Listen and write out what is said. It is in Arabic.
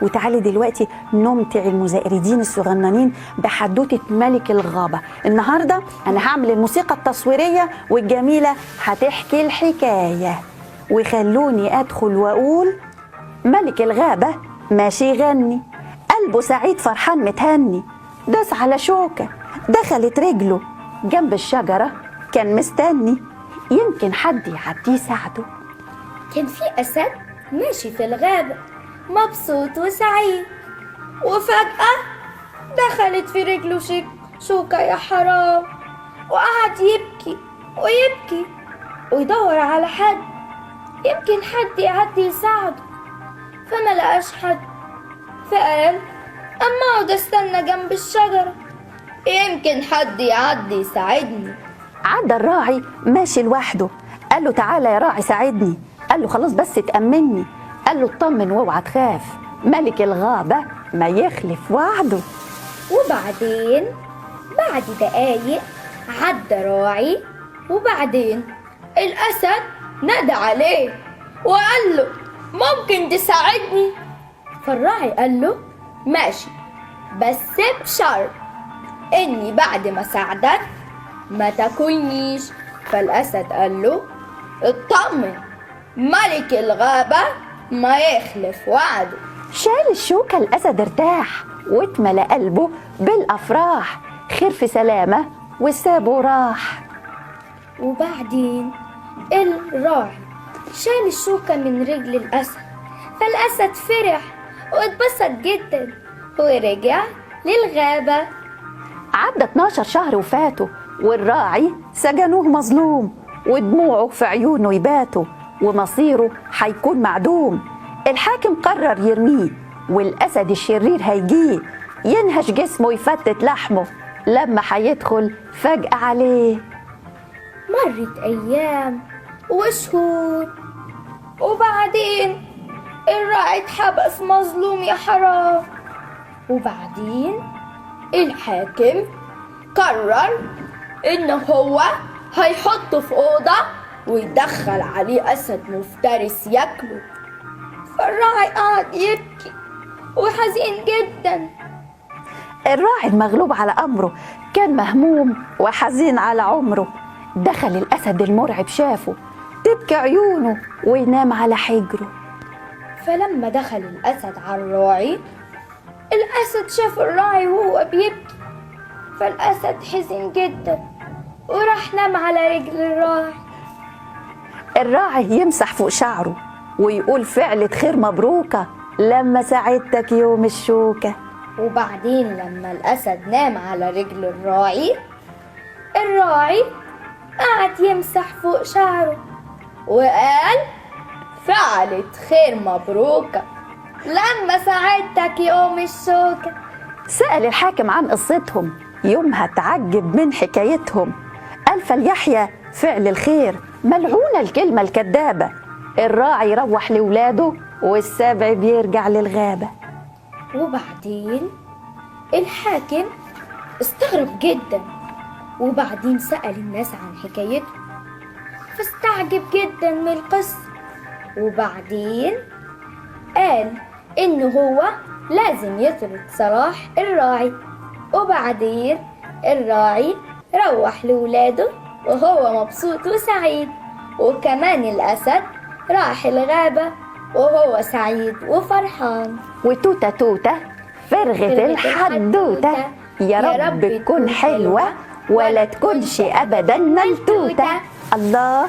وتعالي دلوقتي نمتع المزائردين الصغننين بحدوتة ملك الغابة. النهاردة أنا هعمل الموسيقى التصويرية والجميلة هتحكي الحكاية، وخلوني أدخل وأقول: ملك الغابة ماشي يغني، قلبه سعيد فرحان متهني، داس على شوكة دخلت رجله جنب الشجرة كان مستني، يمكن حد يعديه يساعده. كان في أسد ماشي في الغابة مبسوط وسعيد، وفجأة دخلت في رجله شوكة يا حرام، وقعد يبكي ويبكي ويدور على حد يمكن حد يعدي يساعده، فما لقاش حد، فقال أما اقعد استنى جنب الشجرة يمكن حد يعدي يساعدني. عدى الراعي ماشي لوحده، قال له: تعالى يا راعي ساعدني. قال له: خلاص بس تأمني. قال له: اطمن واوعى تخاف، ملك الغابة ما يخلف وعده. وبعدين بعد دقايق عدى راعي، وبعدين الأسد نادى عليه وقال له: ممكن تساعدني؟ فالراعي قال له: ماشي، بس بشرط إني بعد ما ساعدك ما تاكلنيش. فالأسد قال له: اطمن، ملك الغابة ما يخلف وعده. شال الشوكة الأسد ارتاح واتملى قلبه بالأفراح، خير في سلامة وسابه راح. وبعدين الراعي شال الشوكة من رجل الأسد، فالأسد فرح واتبسط جدا ورجع للغابة. عدى 12 شهر وفاتوا، والراعي سجنوه مظلوم، ودموعه في عيونه يباتوا، ومصيره هيكون معدوم. الحاكم قرر يرميه، والأسد الشرير هيجيه ينهش جسمه ويفتت لحمه لما هيدخل فجأة عليه. مرت أيام وشهور، وبعدين الراعي اتحبس مظلوم يا حرام. وبعدين الحاكم قرر إن هو هيحطه في أوضة ويدخل عليه أسد مفترس ياكله. فالراعي قعد يبكي وحزين جدا. الراعي المغلوب على أمره كان مهموم وحزين على عمره. دخل الأسد المرعب شافه تبكي عيونه وينام على حجره. فلما دخل الأسد على الراعي، الأسد شاف الراعي وهو بيبكي، فالأسد حزن جدا وراح نام على رجل الراعي. الراعي يمسح فوق شعره ويقول: فعلة خير مبروكة لما ساعدتك يوم الشوكة. وبعدين لما الأسد نام على رجل الراعي قعد يمسح فوق شعره وقال: فعلة خير مبروكة لما ساعدتك يوم الشوكة. سأل الحاكم عن قصتهم، يومها تعجب من حكايتهم. قال: فليحيى فعل الخير، ملعونة الكلمة الكذابة. الراعي يروح لولاده والسبع بيرجع للغابة. وبعدين الحاكم استغرب جدا، وبعدين سأل الناس عن حكايته فاستعجب جدا من القصة. وبعدين قال إنه هو لازم يطرد صلاح الراعي. وبعدين الراعي روح لولاده وهو مبسوط وسعيد، وكمان الأسد راح الغابة وهو سعيد وفرحان. وتوتة توتة فرغت الحدوتة، يا رب تكون حلوة ولا تكونش أبدا ملتوتة. الله.